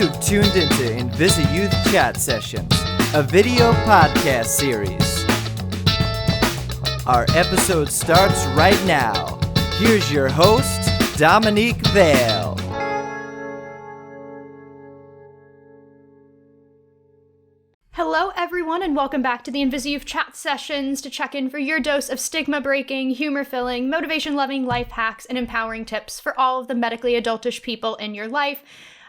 You've tuned into InvisiYouth Chat Sessions, a video podcast series. Our episode starts right now. Here's your host, Dominique Vale. Hello everyone and welcome back to the InvisiYouth Chat Sessions to check in for your dose of stigma-breaking, humor-filling, motivation-loving life hacks and empowering tips for all of the medically adultish people in your life.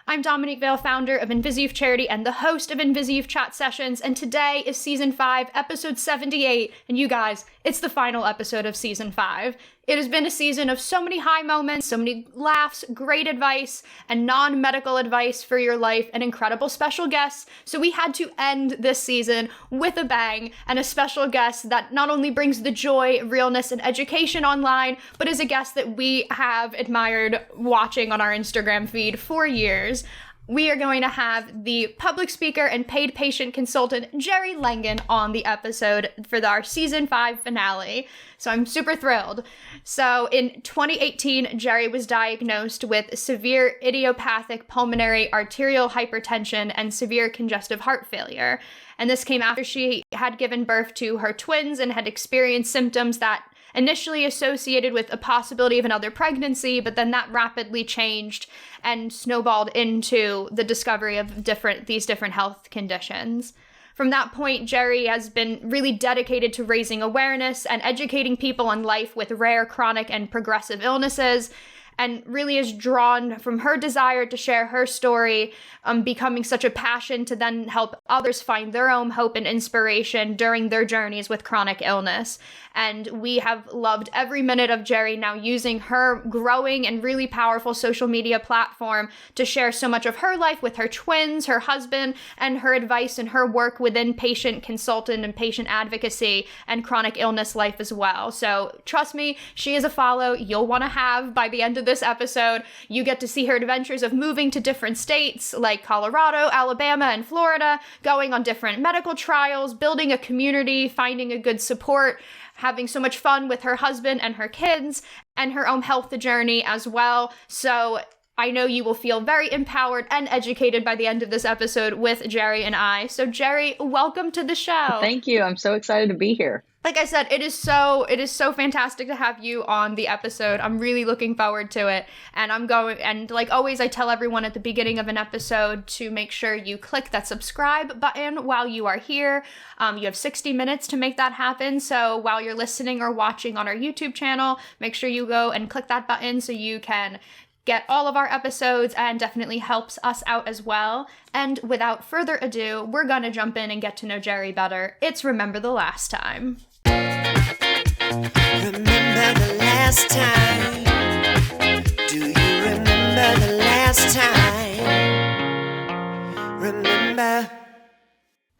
I'm Dominique Vale, founder of InvisiYouth Charity and the host of InvisiYouth Chat Sessions, and today is Season 5, Episode 78, and you guys, it's the final episode of Season 5. It has been a season of so many high moments, so many laughs, great advice, and non-medical advice for your life, and incredible special guests, so we had to end this season with a bang, and a special guest that not only brings the joy, realness, and education online, but is a guest that we have admired watching on our Instagram feed for years. We are going to have the public speaker and paid patient consultant, Gerry Langan, on the episode for our Season 5 finale. So I'm super thrilled. So in 2018, Gerry was diagnosed with severe idiopathic pulmonary arterial hypertension and severe congestive heart failure. And this came after she had given birth to her twins and had experienced symptoms that initially associated with a possibility of another pregnancy, but then that rapidly changed and snowballed into the discovery of these different health conditions. From that point, Gerry has been really dedicated to raising awareness and educating people on life with rare, chronic, and progressive illnesses, and really is drawn from her desire to share her story, becoming such a passion to then help others find their own hope and inspiration during their journeys with chronic illness. And we have loved every minute of Gerry now using her growing and really powerful social media platform to share so much of her life with her twins, her husband, and her advice and her work within patient consultant and patient advocacy and chronic illness life as well. So trust me, she is a follow you'll want to have by the end of this episode. You get to see her adventures of moving to different states like Colorado, Alabama, and Florida, going on different medical trials, building a community, finding a good support, having so much fun with her husband and her kids, and her own health journey as well. So I know you will feel very empowered and educated by the end of this episode with Gerry and I. So Gerry, welcome to the show. Thank you. I'm so excited to be here. Like I said, it is so fantastic to have you on the episode. I'm really looking forward to it. And like always, I tell everyone at the beginning of an episode to make sure you click that subscribe button while you are here. You have 60 minutes to make that happen. So while you're listening or watching on our YouTube channel, make sure you go and click that button so you can get all of our episodes, and definitely helps us out as well. And without further ado, we're gonna jump in and get to know Gerry better. It's Remember the Last Time. Remember the last time? Do you remember the last time? Remember.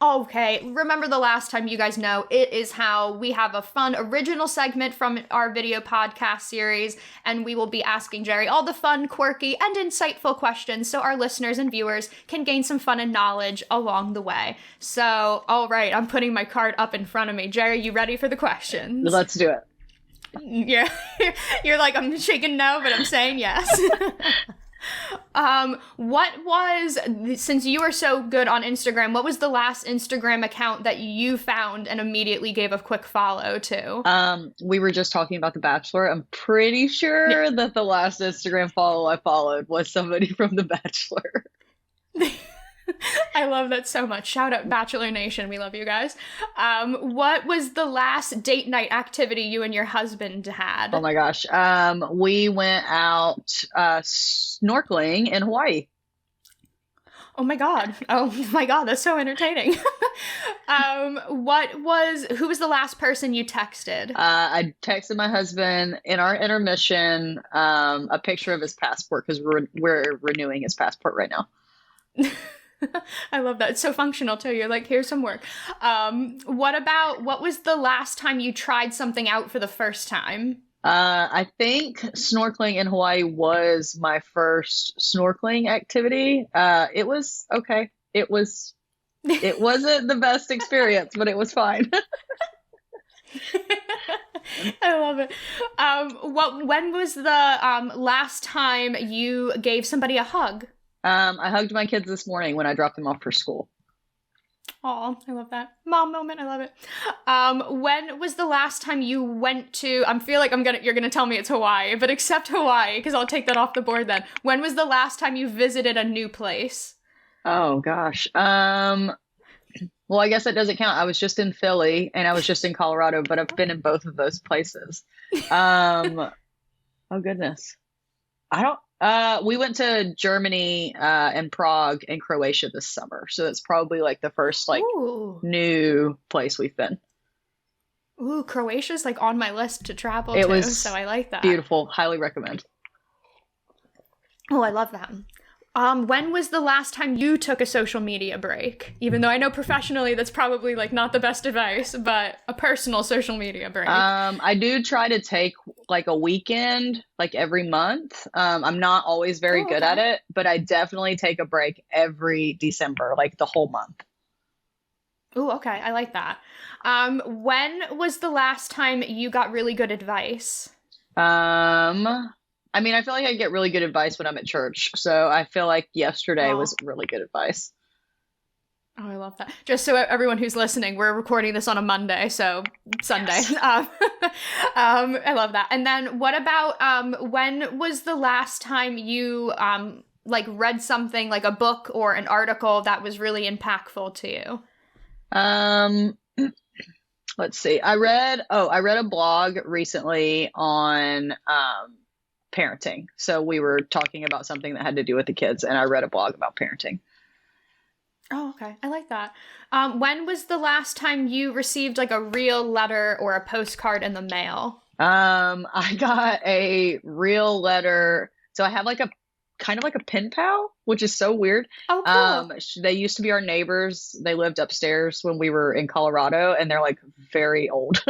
Okay, remember the last time, you guys know, it is how we have a fun original segment from our video podcast series, and we will be asking Gerry all the fun, quirky, and insightful questions so our listeners and viewers can gain some fun and knowledge along the way. So, all right, I'm putting my card up in front of me. Gerry, you ready for the questions? Let's do it. Yeah, you're like, I'm shaking no, but I'm saying yes. Since you are so good on Instagram, what was the last Instagram account that you found and immediately gave a quick follow to? We were just talking about The Bachelor. I'm pretty sure that the last Instagram follow I followed was somebody from The Bachelor. I love that so much. Shout out Bachelor Nation. We love you guys. What was the last date night activity you and your husband had? Oh my gosh. We went out snorkeling in Hawaii. Oh my God. That's so entertaining. Who was the last person you texted? I texted my husband in our intermission a picture of his passport because we're renewing his passport right now. I love that. It's so functional too. You're like, here's some work. What was the last time you tried something out for the first time? I think snorkeling in Hawaii was my first snorkeling activity. It was okay. It wasn't the best experience, but it was fine. I love it. When was the last time you gave somebody a hug? I hugged my kids this morning when I dropped them off for school. Oh, I love that. Mom moment. I love it. When was the last time you went to, I feel like you're going to tell me it's Hawaii, but except Hawaii, because I'll take that off the board then. When was the last time you visited a new place? Oh, gosh. Well, I guess that doesn't count. I was just in Philly and I was just in Colorado, but I've been in both of those places. Oh, goodness. We went to Germany and Prague and Croatia this summer. So it's probably like the first new place we've been. Ooh, Croatia's like on my list to travel it to, was so I like that. Beautiful. Highly recommend. Oh, I love that. When was the last time you took a social media break? Even though I know professionally that's probably like not the best advice, but a personal social media break. I do try to take like a weekend, like every month. I'm not always very good at it, but I definitely take a break every December, like the whole month. Ooh, okay. I like that. When was the last time you got really good advice? I mean, I feel like I get really good advice when I'm at church. So I feel like yesterday was really good advice. Oh, I love that. Just so everyone who's listening, we're recording this on a Monday, so Sunday. Yes. I love that. And then what about, when was the last time you, like read something like a book or an article that was really impactful to you? Let's see. I read a blog recently on, parenting. So we were talking about something that had to do with the kids, and I read a blog about parenting. Oh, okay. I like that. When was the last time you received like a real letter or a postcard in the mail? I got a real letter. So I have like a kind of like a pen pal, which is so weird. Oh, cool. They used to be our neighbors. They lived upstairs when we were in Colorado, and they're like very old.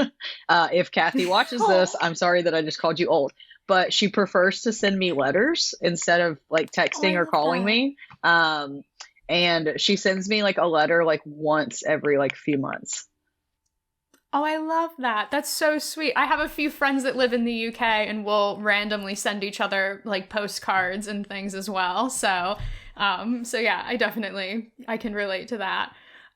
If Kathy watches this, I'm sorry that I just called you old. But she prefers to send me letters instead of like texting or calling me. And she sends me like a letter like once every like few months. Oh, I love that. That's so sweet. I have a few friends that live in the UK and will randomly send each other like postcards and things as well. So yeah, I can relate to that.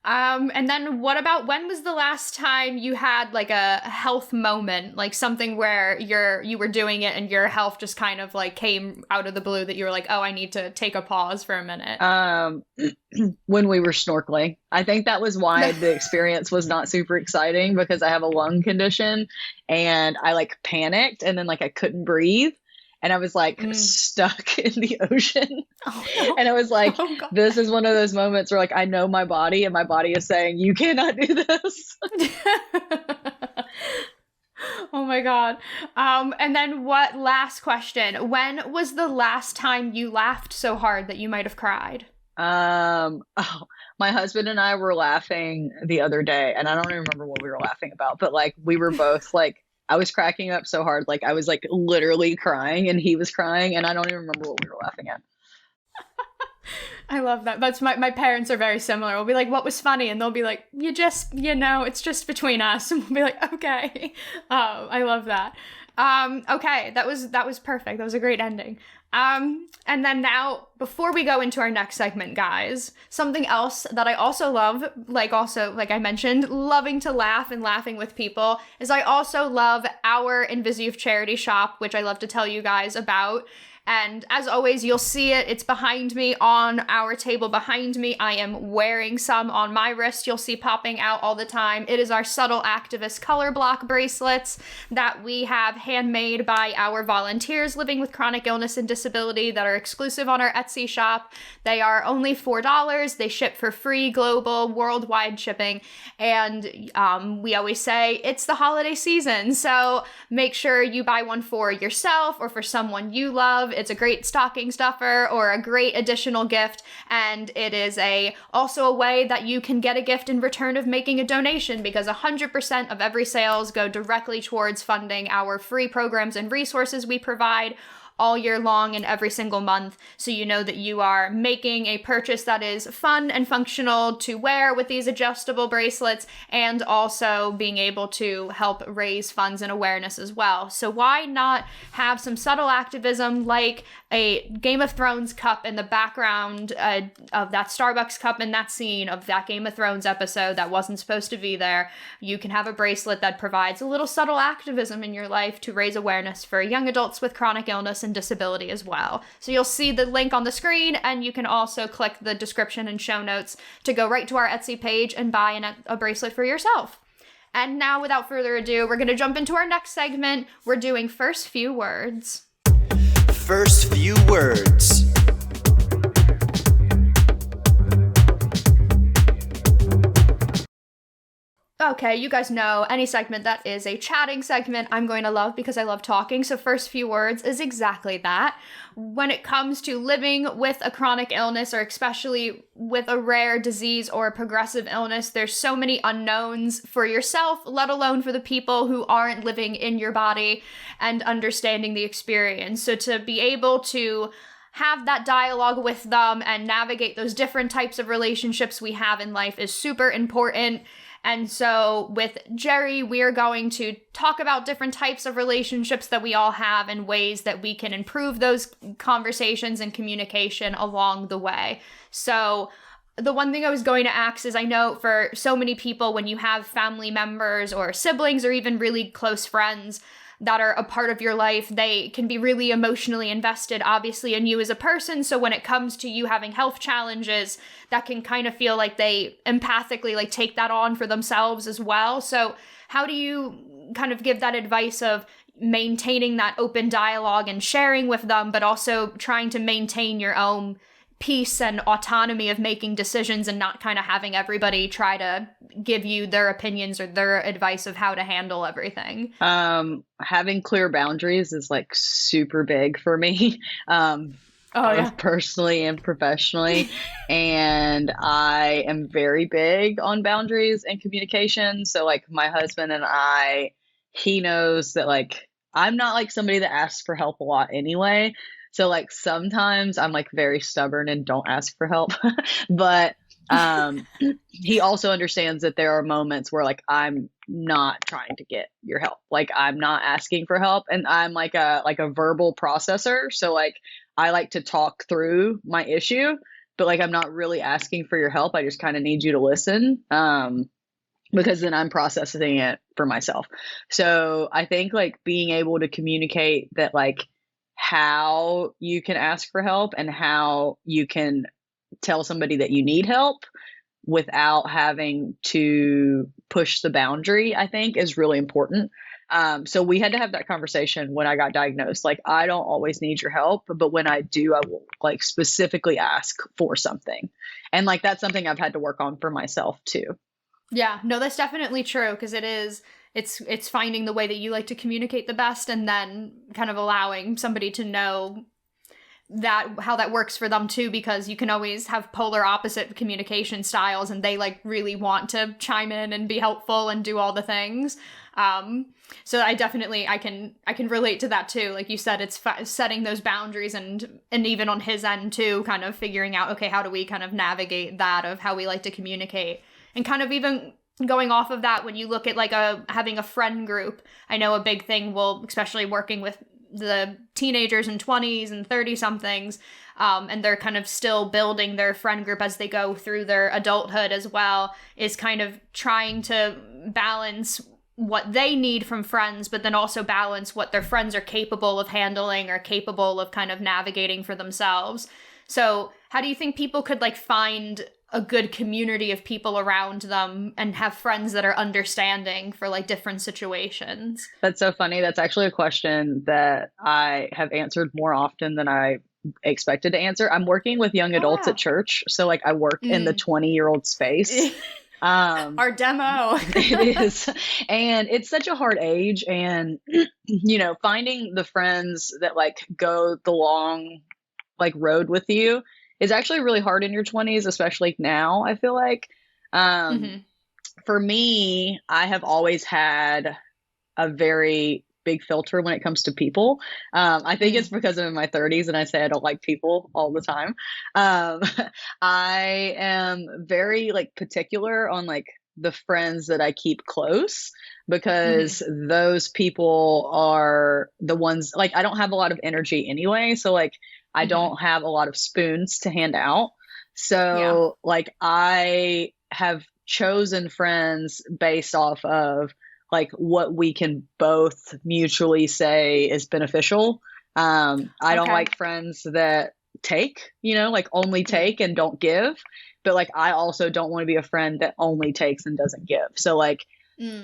And then what about, when was the last time you had like a health moment, like something where you were doing it and your health just kind of like came out of the blue that you were like, oh, I need to take a pause for a minute? When we were snorkeling. I think that was why the experience was not super exciting, because I have a lung condition and I like panicked and then like I couldn't breathe. And I was like stuck in the ocean. Oh, no. And I was like, this is one of those moments where like I know my body and my body is saying, you cannot do this. Oh my God. And then last question. When was the last time you laughed so hard that you might have cried? My husband and I were laughing the other day, and I don't even remember what we were laughing about, but like we were both like, I was cracking up so hard, like I was like literally crying and he was crying, and I don't even remember what we were laughing at. I love that. That's my parents are very similar. We'll be like, what was funny? And they'll be like, it's just between us. And we'll be like, okay. I love that. Okay. That was perfect. That was a great ending. And then now, before we go into our next segment, guys, something else that I also love, like I mentioned, loving to laugh and laughing with people, is I also love our InvisiYouth charity shop, which I love to tell you guys about. And as always, you'll see it. It's behind me on our table behind me. I am wearing some on my wrist. You'll see popping out all the time. It is our Subtle Activist color block bracelets that we have handmade by our volunteers living with chronic illness and disability that are exclusive on our Etsy shop. They are only $4. They ship for free, global, worldwide shipping. And we always say it's the holiday season. So make sure you buy one for yourself or for someone you love. It's a great stocking stuffer or a great additional gift, and it is also a way that you can get a gift in return of making a donation, because 100% of every sales go directly towards funding our free programs and resources we provide. all year long and every single month, so you know that you are making a purchase that is fun and functional to wear with these adjustable bracelets, and also being able to help raise funds and awareness as well. So why not have some subtle activism like a Game of Thrones cup in the background of that Starbucks cup in that scene of that Game of Thrones episode that wasn't supposed to be there. You can have a bracelet that provides a little subtle activism in your life to raise awareness for young adults with chronic illness and disability as well. So you'll see the link on the screen, and you can also click the description and show notes to go right to our Etsy page and buy a bracelet for yourself. And now, without further ado, we're going to jump into our next segment. We're doing First Few Words. First Few Words. Okay, you guys know any segment that is a chatting segment I'm going to love because I love talking, so First Few Words is exactly that. When it comes to living with a chronic illness, or especially with a rare disease or a progressive illness, there's so many unknowns for yourself, let alone for the people who aren't living in your body and understanding the experience. So to be able to have that dialogue with them and navigate those different types of relationships we have in life is super important. And so with Gerry, we're going to talk about different types of relationships that we all have and ways that we can improve those conversations and communication along the way. So the one thing I was going to ask is, I know for so many people, when you have family members or siblings or even really close friends that are a part of your life, they can be really emotionally invested, obviously, in you as a person. So when it comes to you having health challenges, that can kind of feel like they empathically like take that on for themselves as well. So how do you kind of give that advice of maintaining that open dialogue and sharing with them, but also trying to maintain your own peace and autonomy of making decisions and not kind of having everybody try to give you their opinions or their advice of how to handle everything? Having clear boundaries is like super big for me, both personally and professionally. And I am very big on boundaries and communication. So like my husband and he knows that like I'm not like somebody that asks for help a lot anyway. So like sometimes I'm like very stubborn and don't ask for help, but he also understands that there are moments where like I'm not trying to get your help. Like I'm not asking for help, and I'm like a verbal processor. So like I like to talk through my issue, but like I'm not really asking for your help. I just kind of need you to listen. Because then I'm processing it for myself. So I think like being able to communicate that like how you can ask for help and how you can tell somebody that you need help without having to push the boundary, I think is really important. So we had to have that conversation when I got diagnosed. Like, I don't always need your help, but when I do, I will like specifically ask for something. And like, that's something I've had to work on for myself too. Yeah, no, that's definitely true, because it's finding the way that you like to communicate the best, and then kind of allowing somebody to know that how that works for them too, because you can always have polar opposite communication styles and they like really want to chime in and be helpful and do all the things. So I definitely, I can relate to that too. Like you said, it's setting those boundaries and even on his end too, kind of figuring out, okay, how do we kind of navigate that of how we like to communicate? And kind of even going off of that, when you look at like having a friend group, I know a big thing especially working with the teenagers and 20s and 30-somethings, and they're kind of still building their friend group as they go through their adulthood as well, is kind of trying to balance what they need from friends, but then also balance what their friends are capable of handling or capable of kind of navigating for themselves. So how do you think people could like find a good community of people around them and have friends that are understanding for like different situations? That's so funny. That's actually a question that I have answered more often than I expected to answer. I'm working with young adults at church. So like I work in the 20-year-old space. Our demo. It is. And it's such a hard age. And, you know, finding the friends that like go the long like road with you is actually really hard in your 20s, especially now, I feel like. For me, I have always had a very big filter when it comes to people. I think it's because I'm in my 30s and I say I don't like people all the time. I am very like particular on like the friends that I keep close, because those people are the ones, like, I don't have a lot of energy anyway. So like, I don't have a lot of spoons to hand out. So like, I have chosen friends based off of like what we can both mutually say is beneficial. I don't like friends that take, like only take and don't give. But like, I also don't want to be a friend that only takes and doesn't give. So like,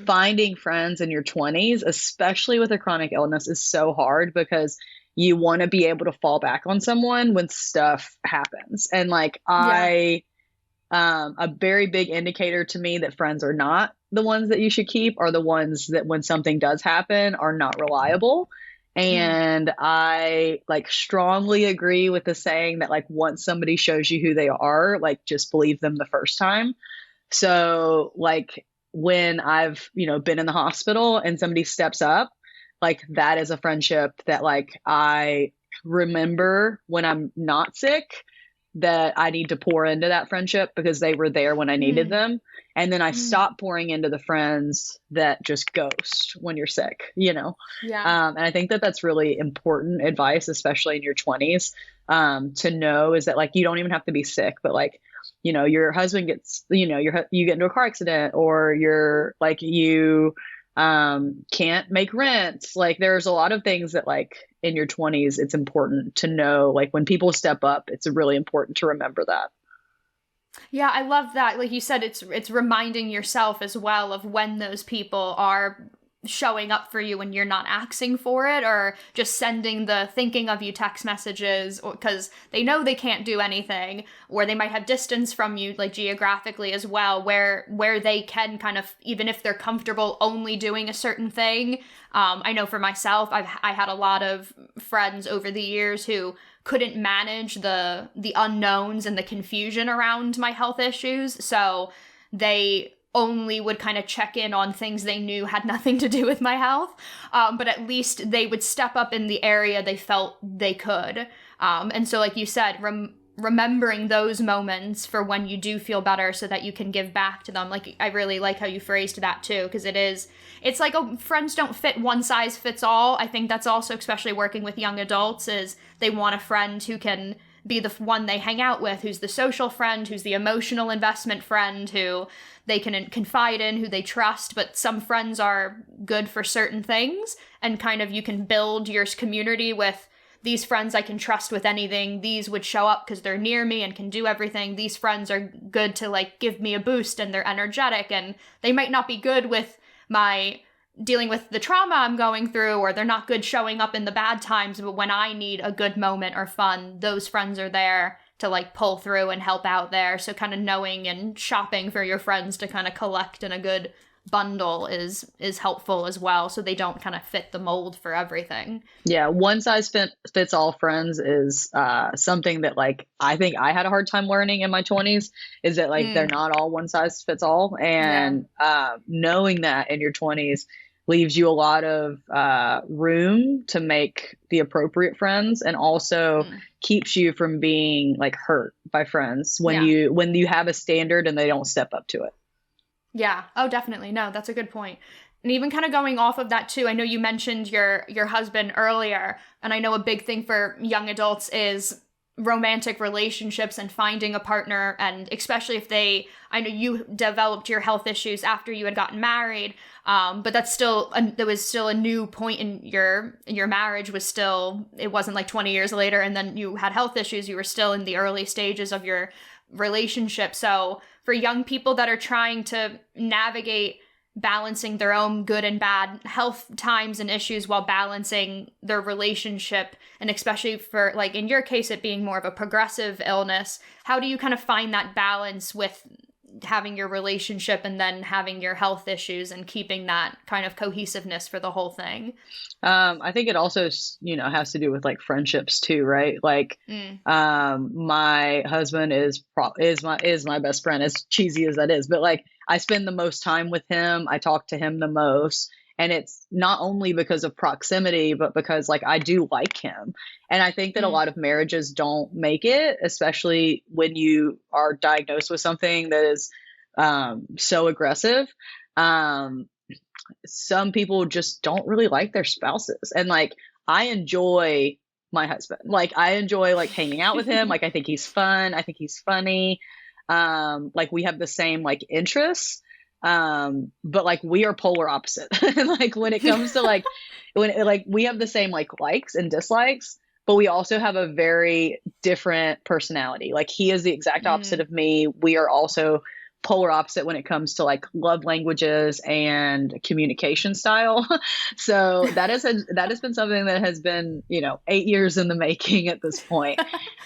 finding friends in your 20s, especially with a chronic illness, is so hard, because you want to be able to fall back on someone when stuff happens. And like, a very big indicator to me that friends are not the ones that you should keep are the ones that when something does happen are not reliable. And I like strongly agree with the saying that like, once somebody shows you who they are, like, just believe them the first time. So like, when I've, been in the hospital and somebody steps up, like, that is a friendship that like, I remember when I'm not sick, that I need to pour into that friendship because they were there when I needed them. And then I stop pouring into the friends that just ghost when you're sick, And I think that that's really important advice, especially in your 20s, to know, is that like, you don't even have to be sick, but like, your husband gets, you get into a car accident, or you're like, you can't make rent. Like, there's a lot of things that like in your 20s, it's important to know, like, when people step up, it's really important to remember that. Yeah, I love that. Like you said, it's reminding yourself as well of when those people are showing up for you when you're not asking for it, or just sending the thinking of you text messages, because they know they can't do anything, or they might have distance from you, like geographically as well, where they can kind of, even if they're comfortable only doing a certain thing. I know for myself, I had a lot of friends over the years who couldn't manage the unknowns and the confusion around my health issues, so they only would kind of check in on things they knew had nothing to do with my health, but at least they would step up in the area they felt they could. And so like you said, remembering those moments for when you do feel better so that you can give back to them. Like, I really like how you phrased that too, because it's like, friends don't fit one size fits all. I think that's also, especially working with young adults, is they want a friend who can be the one they hang out with, who's the social friend, who's the emotional investment friend, who they can confide in, who they trust. But some friends are good for certain things, and kind of you can build your community with these friends I can trust with anything. These would show up because they're near me and can do everything. These friends are good to like give me a boost, and they're energetic, and they might not be good with my dealing with the trauma I'm going through, or they're not good showing up in the bad times, but when I need a good moment or fun, those friends are there to like pull through and help out there. So kind of knowing and shopping for your friends to kind of collect in a good bundle is helpful as well, so they don't kind of fit the mold for everything. Yeah, one size fits all friends is something that like I think I had a hard time learning in my 20s, is that like they're not all one size fits all, and knowing that in your 20s leaves you a lot of room to make the appropriate friends, and also keeps you from being like hurt by friends when you have a standard and they don't step up to it. Yeah. Oh, definitely. No, that's a good point. And even kind of going off of that too, I know you mentioned your husband earlier, and I know a big thing for young adults is romantic relationships and finding a partner, and especially if I know you developed your health issues after you had gotten married, but that's still, there was still a new point in your marriage was still, it wasn't like 20 years later and then you had health issues, you were still in the early stages of your relationship. So for young people that are trying to navigate balancing their own good and bad health times and issues while balancing their relationship, and especially for like in your case it being more of a progressive illness, how do you kind of find that balance with having your relationship and then having your health issues and keeping that kind of cohesiveness for the whole thing? I think it also, has to do with like friendships too, right? Like, my husband is my best friend, as cheesy as that is, but like I spend the most time with him. I talk to him the most. And it's not only because of proximity, but because like I do like him. And I think that a lot of marriages don't make it, especially when you are diagnosed with something that is so aggressive. Some people just don't really like their spouses. And like, I enjoy my husband. Like, I enjoy like hanging out with him. Like, I think he's fun. I think he's funny. Like we have the same like interests. But like we are polar opposite. Like when it comes to like, like we have the same like likes and dislikes, but we also have a very different personality. Like he is the exact opposite of me. We are also polar opposite when it comes to like love languages and communication style. So that has been something that has been, 8 years in the making at this point.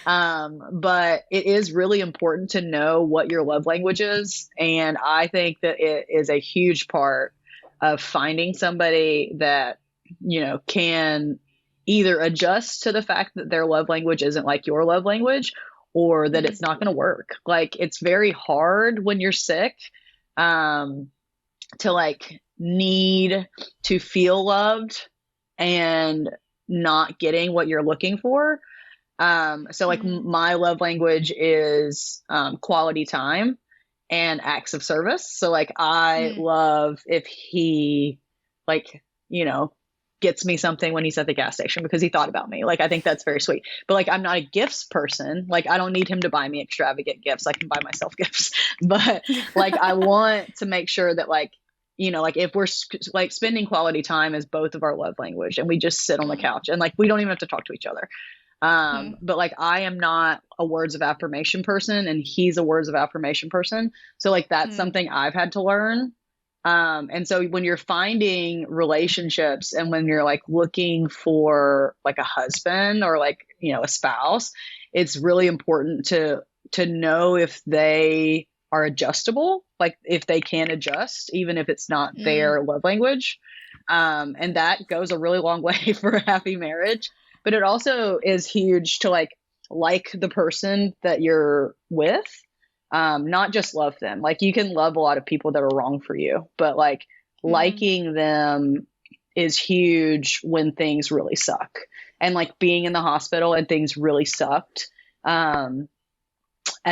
But it is really important to know what your love language is. And I think that it is a huge part of finding somebody that, can either adjust to the fact that their love language isn't like your love language, or that it's not going to work. Like it's very hard when you're sick, to like need to feel loved and not getting what you're looking for. So like my love language is, quality time and acts of service. So like I love if he like, gets me something when he's at the gas station because he thought about me. Like, I think that's very sweet. But like, I'm not a gifts person. Like, I don't need him to buy me extravagant gifts. I can buy myself gifts. But like, I want to make sure that like, like if we're like spending quality time as both of our love language and we just sit on the couch and like, we don't even have to talk to each other. But like, I am not a words of affirmation person and he's a words of affirmation person. So like, that's something I've had to learn. And so when you're finding relationships and when you're like looking for like a husband or like, a spouse, it's really important to know if they are adjustable, like if they can adjust, even if it's not their love language. And that goes a really long way for a happy marriage, but it also is huge to like the person that you're with. Not just love them. Like you can love a lot of people that are wrong for you, but like liking them is huge when things really suck. And like being in the hospital and things really sucked. At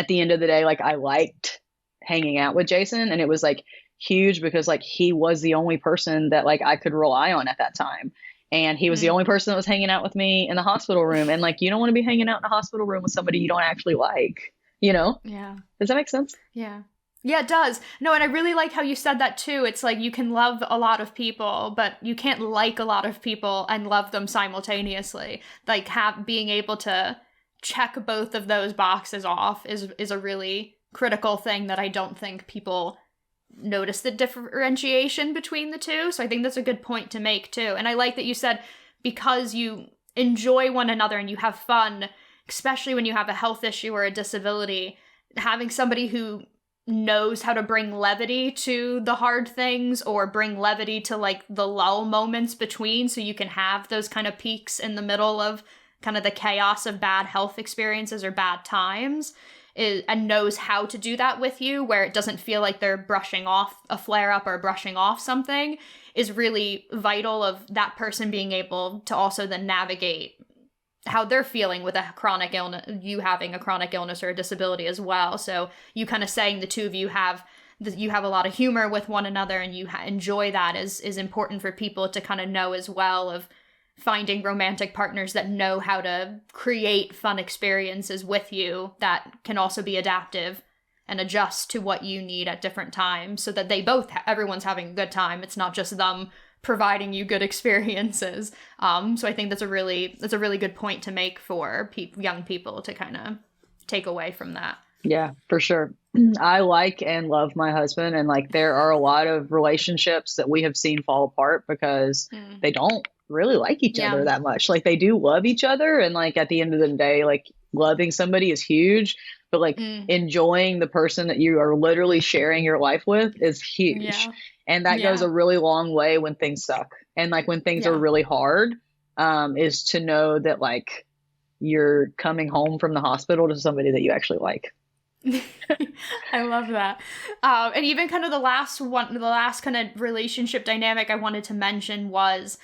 the end of the day, like I liked hanging out with Jason and it was like huge because like he was the only person that like I could rely on at that time. And he was the only person that was hanging out with me in the hospital room. And like, you don't want to be hanging out in a hospital room with somebody you don't actually like. Yeah. Does that make sense? Yeah. Yeah, it does. No, and I really like how you said that too. It's like you can love a lot of people, but you can't like a lot of people and love them simultaneously. Like being able to check both of those boxes off is a really critical thing that I don't think people notice the differentiation between the two. So I think that's a good point to make too. And I like that you said because you enjoy one another and you have fun, especially when you have a health issue or a disability, having somebody who knows how to bring levity to the hard things or bring levity to like the lull moments between so you can have those kind of peaks in the middle of kind of the chaos of bad health experiences or bad times and knows how to do that with you where it doesn't feel like they're brushing off a flare-up or brushing off something is really vital of that person being able to also then navigate how they're feeling with a chronic illness, you having a chronic illness or a disability as well. So you kind of saying the two of you have a lot of humor with one another and you enjoy that is important for people to kind of know as well of finding romantic partners that know how to create fun experiences with you that can also be adaptive and adjust to what you need at different times so that everyone's having a good time. It's not just them providing you good experiences. So I think that's a really good point to make for young people to kind of take away from that. Yeah, for sure. I like and love my husband. And like, there are a lot of relationships that we have seen fall apart because they don't really like each other that much. Like they do love each other. And like, at the end of the day, like loving somebody is huge, but like enjoying the person that you are literally sharing your life with is huge. Yeah. And that goes a really long way when things suck. And like when things are really hard, is to know that like you're coming home from the hospital to somebody that you actually like. I love that. And even kind of the last kind of relationship dynamic I wanted to mention was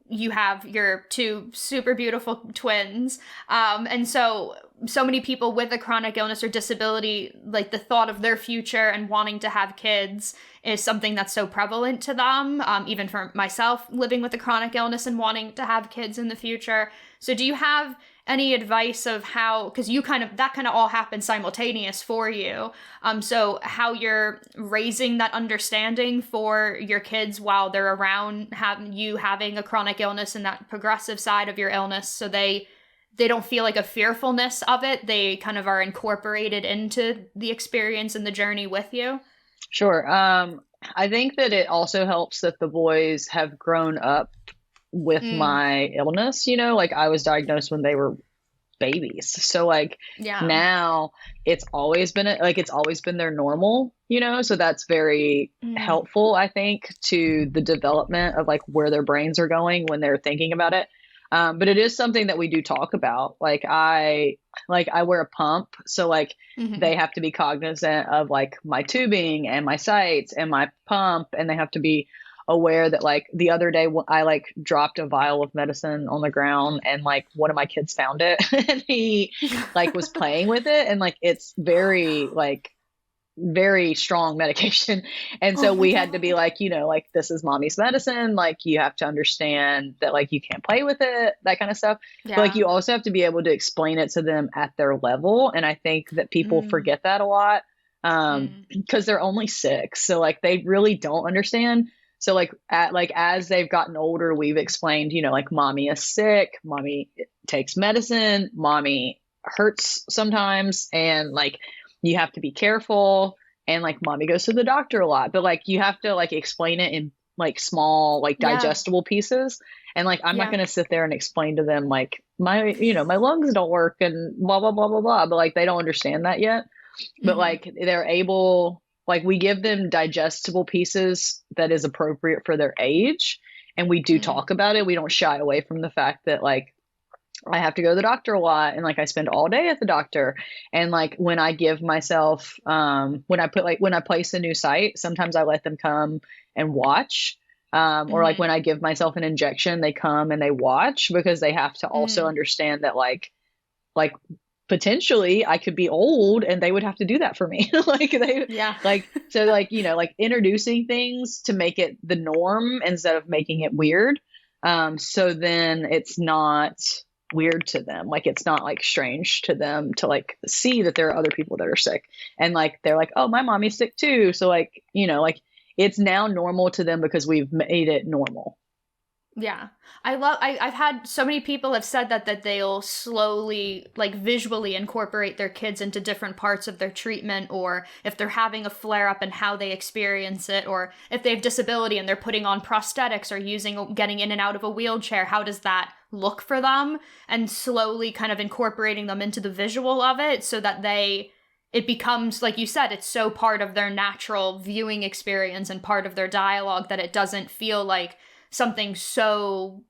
you have your two super beautiful twins. And so many people with a chronic illness or disability, like the thought of their future and wanting to have kids is something that's so prevalent to them. Even for myself, living with a chronic illness and wanting to have kids in the future. So do you have any advice of how, because that kind of all happened simultaneous for you. So how you're raising that understanding for your kids while they're around having a chronic illness and that progressive side of your illness, so they don't feel like a fearfulness of it. They kind of are incorporated into the experience and the journey with you. Sure. I think that it also helps that the boys have grown up with my illness, like I was diagnosed when they were babies. So like now it's always been their normal, so that's very helpful, I think, to the development of like where their brains are going when they're thinking about it. But it is something that we do talk about. Like I wear a pump, so like they have to be cognizant of like my tubing and my sites and my pump, and they have to be aware that like the other day I like dropped a vial of medicine on the ground and like one of my kids found it and he like was playing with it, and like it's very strong medication. And so we had to be like, like this is mommy's medicine. Like you have to understand that like you can't play with it, that kind of stuff. Yeah. But like you also have to be able to explain it to them at their level. And I think that people forget that a lot because they're only 6. So like they really don't understand. So like as they've gotten older, we've explained, like mommy is sick, mommy takes medicine, mommy hurts sometimes, and like you have to be careful, and like mommy goes to the doctor a lot, but like you have to like explain it in like small, like digestible pieces. And like I'm not going to sit there and explain to them like my lungs don't work and blah blah blah blah blah, but like they don't understand that yet. But like they're able, like we give them digestible pieces that is appropriate for their age, and we do talk about it. We don't shy away from the fact that like I have to go to the doctor a lot, and like I spend all day at the doctor. And like when I give myself when I place a new site, sometimes I let them come and watch, or like when I give myself an injection, they come and they watch, because they have to also understand that like potentially I could be old and they would have to do that for me. So like, like introducing things to make it the norm instead of making it weird. So then it's not weird to them. Like it's not like strange to them to like see that there are other people that are sick, and like they're like, oh, my mommy's sick too. So like, like it's now normal to them because we've made it normal. Yeah. I've had so many people have said that they'll slowly, like visually incorporate their kids into different parts of their treatment, or if they're having a flare up and how they experience it, or if they have disability and they're putting on prosthetics or getting in and out of a wheelchair, how does that look for them? And slowly kind of incorporating them into the visual of it so that it becomes, like you said, it's so part of their natural viewing experience and part of their dialogue that it doesn't feel like something so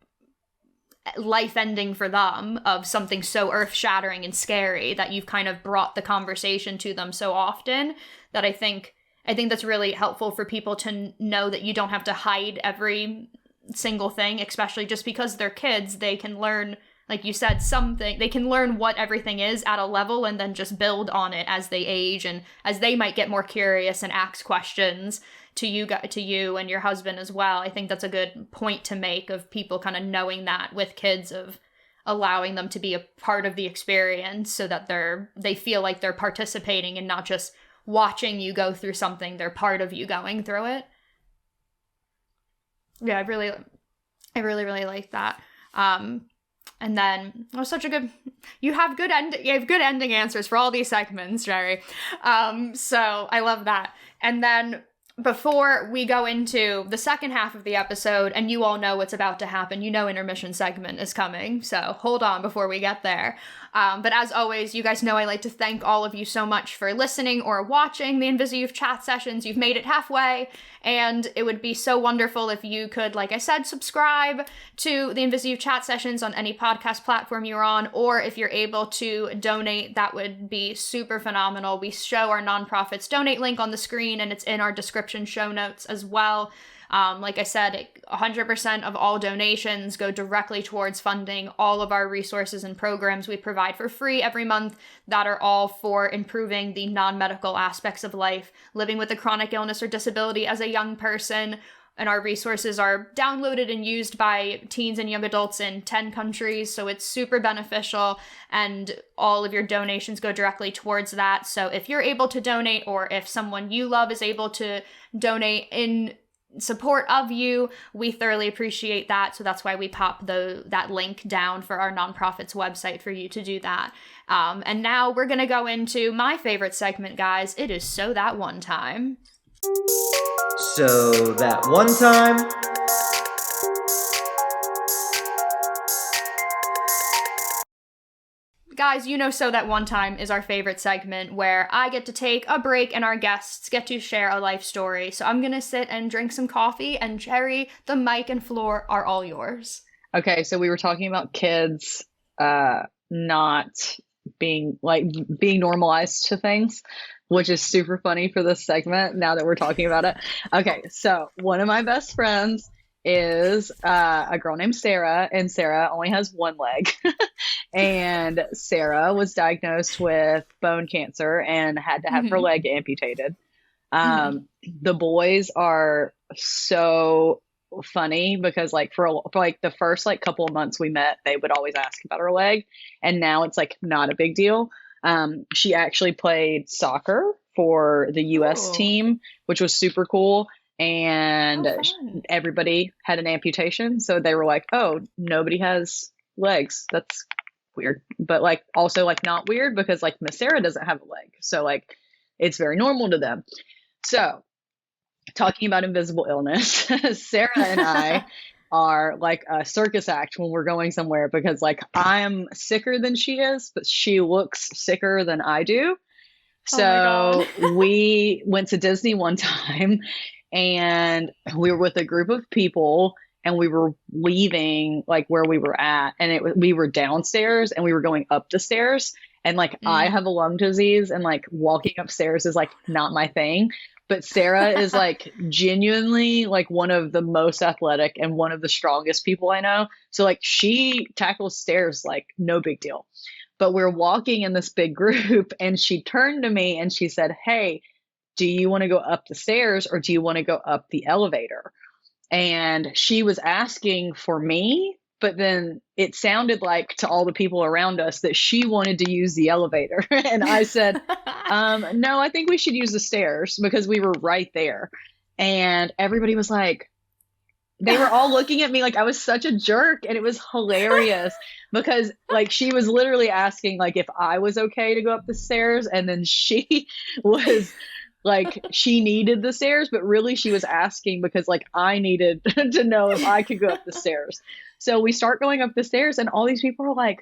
life-ending for them, of something so earth-shattering and scary, that you've kind of brought the conversation to them so often, that I think that's really helpful for people to know that you don't have to hide every single thing, especially just because they're kids. They can learn, like you said, they can learn what everything is at a level and then just build on it as they age and as they might get more curious and ask questions to you and your husband as well. I think that's a good point to make, of people kind of knowing that with kids, of allowing them to be a part of the experience so that they feel like they're participating and not just watching you go through something. They're part of you going through it. Yeah, I really, really like that. And then it was such a good, you have good ending answers for all these segments, Gerry. So I love that. And then before we go into the second half of the episode, and you all know what's about to happen, you know intermission segment is coming, so hold on before we get there. But as always, you guys know I like to thank all of you so much for listening or watching the InvisiYouth Chat Sessions. You've made it halfway, and it would be so wonderful if you could, like I said, subscribe to the InvisiYouth Chat Sessions on any podcast platform you're on, or if you're able to donate, that would be super phenomenal. We show our nonprofits donate link on the screen, and it's in our description show notes as well. Like I said, 100% of all donations go directly towards funding all of our resources and programs we provide for free every month that are all for improving the non-medical aspects of life, living with a chronic illness or disability as a young person. And our resources are downloaded and used by teens and young adults in 10 countries, so it's super beneficial, and all of your donations go directly towards that. So if you're able to donate, or if someone you love is able to donate in support of you, we thoroughly appreciate that. So that's why we pop that link down for our nonprofit's website for you to do that. And now we're going to go into my favorite segment, guys. It is So That One Time. So that one time. Guys, you know So That One Time is our favorite segment where I get to take a break and our guests get to share a life story. So I'm going to sit and drink some coffee, and Gerry, the mic and floor are all yours. Okay, so we were talking about kids not being normalized to things, which is super funny for this segment now that we're talking about it. Okay, so one of my best friends is a girl named Sarah, and Sarah only has one leg. And Sarah was diagnosed with bone cancer and had to have her leg amputated. The boys are so funny because for the first couple of months we met, they would always ask about her leg, and now it's not a big deal. She actually played soccer for the US team, which was super cool. And everybody had an amputation. So they were like, oh, nobody has legs. That's weird. But also not weird because Miss Sarah doesn't have a leg. So it's very normal to them. So talking about invisible illness, Sarah and I are like a circus act when we're going somewhere because I'm sicker than she is, but she looks sicker than I do. So we went to Disney one time, and we were with a group of people, and we were leaving where we were at, and we were downstairs and we were going up the stairs, and I have a lung disease, and walking upstairs is not my thing. But Sarah is genuinely one of the most athletic and one of the strongest people I know. So she tackles stairs no big deal. But we're walking in this big group, and she turned to me and she said, hey, do you want to go up the stairs or do you want to go up the elevator? And she was asking for me, but then it sounded to all the people around us that she wanted to use the elevator. And I said, no, I think we should use the stairs because we were right there. And everybody was they were all looking at me I was such a jerk, and it was hilarious because she was literally asking if I was okay to go up the stairs, and then she was she needed the stairs, but really she was asking because I needed to know if I could go up the stairs. So we start going up the stairs, and all these people are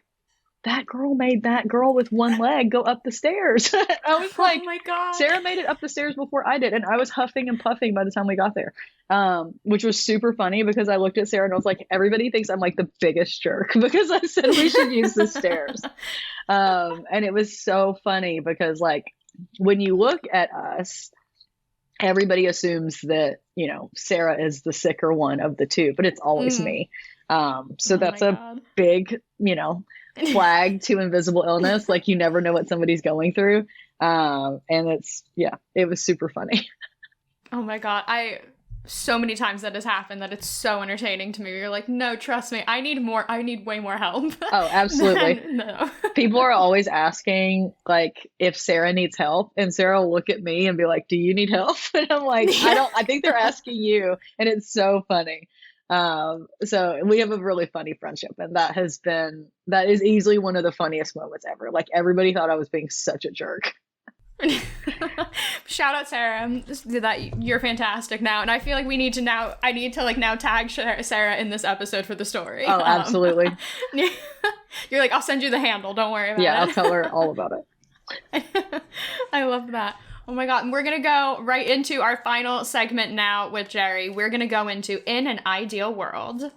that girl made that girl with one leg go up the stairs. I was oh my God. Sarah made it up the stairs before I did, and I was huffing and puffing by the time we got there, which was super funny because I looked at Sarah and I was everybody thinks I'm the biggest jerk because I said we should use the stairs. And it was so funny because when you look at us, everybody assumes that, Sarah is the sicker one of the two, but it's always me. So that's a big, flag to invisible illness. You never know what somebody's going through. And it was super funny. Oh my God. So many times that has happened that it's so entertaining to me. You're no, trust me, I need way more help. Oh, absolutely. No. People are always asking if Sarah needs help, and Sarah will look at me and be do you need help? And I'm I think they're asking you. And it's so funny. So we have a really funny friendship, and that is easily one of the funniest moments ever. Everybody thought I was being such a jerk. Shout out Sarah. That you're fantastic now, and I feel like I need to now tag Sarah in this episode for the story. Oh, absolutely. You're like, I'll send you the handle. Don't worry about it. Yeah, I'll tell her all about it. I love that. Oh my God. And we're going to go right into our final segment now with Gerry. We're going to go into In an Ideal World.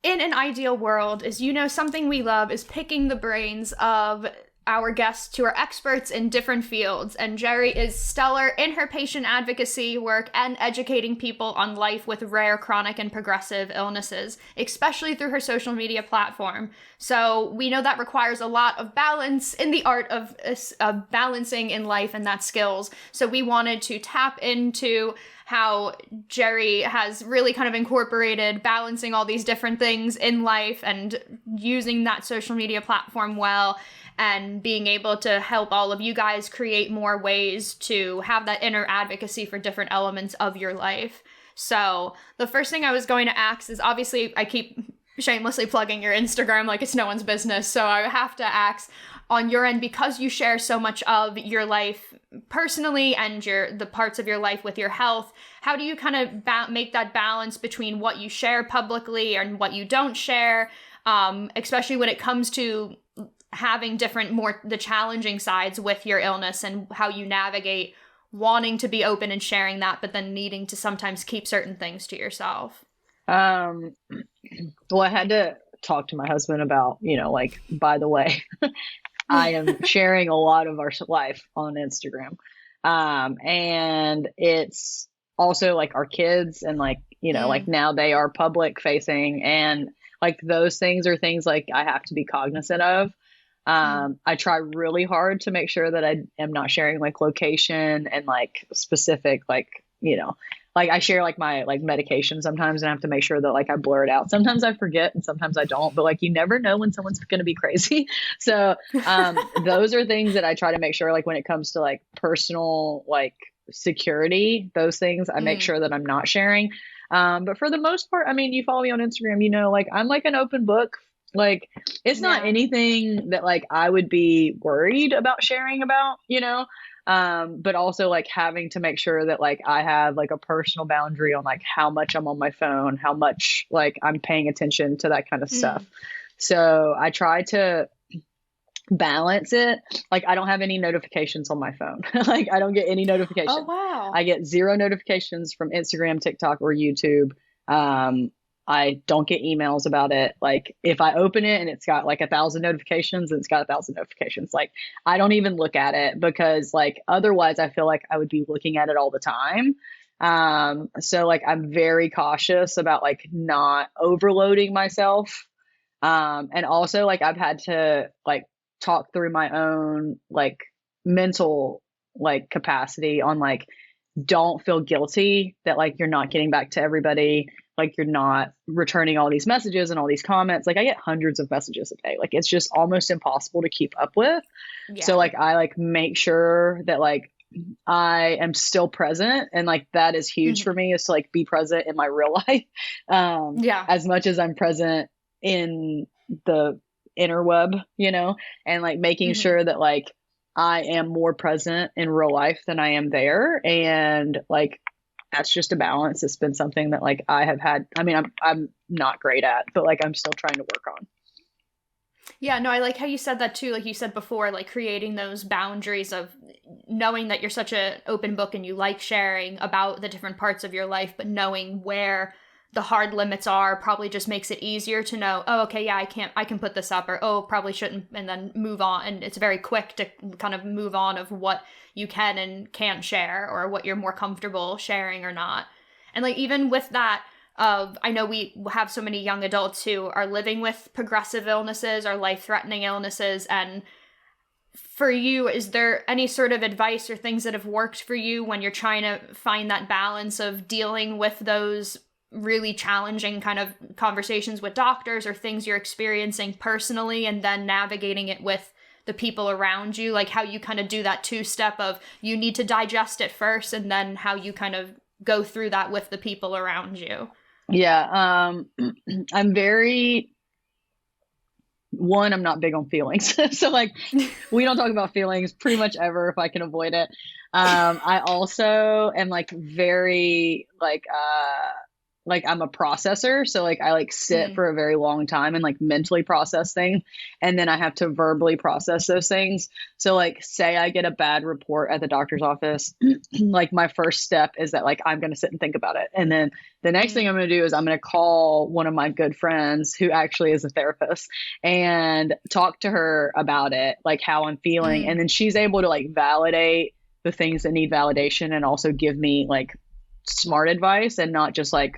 In an ideal world is, something we love is picking the brains of our guests who are experts in different fields. And Gerry is stellar in her patient advocacy work and educating people on life with rare, chronic, and progressive illnesses, especially through her social media platform. So we know that requires a lot of balance in the art of balancing in life, and that's skills. So we wanted to tap into how Gerry has really kind of incorporated balancing all these different things in life and using that social media platform well, and being able to help all of you guys create more ways to have that inner advocacy for different elements of your life. So the first thing I was going to ask is, obviously I keep shamelessly plugging your Instagram like it's no one's business. So I have to ask, on your end, because you share so much of your life personally and the parts of your life with your health, how do you kind of make that balance between what you share publicly and what you don't share, especially when it comes to having the challenging sides with your illness, and how you navigate wanting to be open and sharing that, but then needing to sometimes keep certain things to yourself? Well, I had to talk to my husband about, by the way, I am sharing a lot of our life on Instagram. And it's also like our kids, and like now they are public facing, and like those things are things like I have to be cognizant of. I try really hard to make sure that I am not sharing like location and like specific, like I share like my like medication sometimes, and I have to make sure that like I blur it out. Sometimes I forget and sometimes I don't, but like you never know when someone's going to be crazy. So those are things that I try to make sure, like when it comes to like personal like security, those things I make sure that I'm not sharing. But for the most part, I mean, you follow me on Instagram, like I'm like an open book. Like it's not anything that like I would be worried about sharing about, but also like having to make sure that like I have like a personal boundary on like how much I'm on my phone, how much like I'm paying attention to that kind of stuff. So I try to balance it. Like I don't have any notifications on my phone. Like I don't get any notifications. Oh, wow. I get 0 notifications from Instagram, TikTok, or YouTube. I don't get emails about it. Like if I open it and it's got like 1,000 notifications, and it's got 1,000 notifications, like I don't even look at it, because like otherwise I feel like I would be looking at it all the time. So like I'm very cautious about like not overloading myself. And also like I've had to like talk through my own like mental like capacity on like, don't feel guilty that like you're not getting back to everybody. Like you're not returning all these messages and all these comments. Like I get hundreds of messages a day. Like it's just almost impossible to keep up with. Yeah. So like I like make sure that like I am still present, and like that is huge for me, is to like be present in my real life. As much as I'm present in the interweb, and like making sure that like I am more present in real life than I am there. And like that's just a balance. It's been something that like I have had. I mean, I'm not great at, but like I'm still trying to work on. Yeah, no, I like how you said that too. Like you said before, like creating those boundaries of knowing that you're such an open book and you like sharing about the different parts of your life, but knowing where the hard limits are probably just makes it easier to know, oh, okay, yeah, I can put this up, or, oh, probably shouldn't, and then move on. And it's very quick to kind of move on of what you can and can't share, or what you're more comfortable sharing or not. And like, even with that, I know we have so many young adults who are living with progressive illnesses or life-threatening illnesses. And for you, is there any sort of advice or things that have worked for you when you're trying to find that balance of dealing with those really challenging kind of conversations with doctors, or things you're experiencing personally, and then navigating it with the people around you? Like how you kind of do that 2-step of you need to digest it first, and then how you kind of go through that with the people around you? Yeah. I'm not big on feelings. So like, we don't talk about feelings pretty much ever if I can avoid it. I also am like very like I'm a processor. So like I like sit for a very long time and like mentally process things. And then I have to verbally process those things. So like say I get a bad report at the doctor's office, like my first step is that like I'm going to sit and think about it. And then the next thing I'm going to do is I'm going to call one of my good friends who actually is a therapist and talk to her about it, like how I'm feeling. And then she's able to like validate the things that need validation and also give me like smart advice and not just like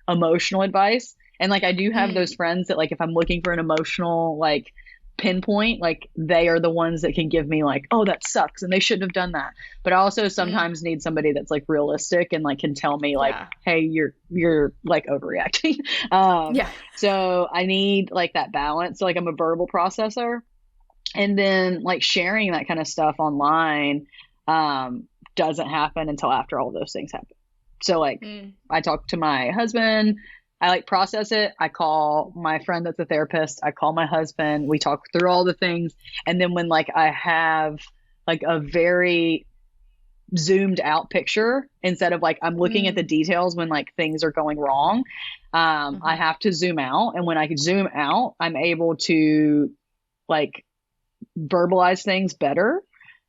emotional advice. And like I do have those friends that like if I'm looking for an emotional like pinpoint, like they are the ones that can give me like, oh, that sucks and they shouldn't have done that. But I also sometimes need somebody that's like realistic and like can tell me like, hey, you're like overreacting. So I need like that balance. So like I'm a verbal processor, and then like sharing that kind of stuff online doesn't happen until after all those things happen. So like I talk to my husband, I like process it. I call my friend that's a therapist. I call my husband. We talk through all the things. And then when like I have like a very zoomed out picture, instead of like I'm looking at the details when like things are going wrong, I have to zoom out. And when I can zoom out, I'm able to like verbalize things better.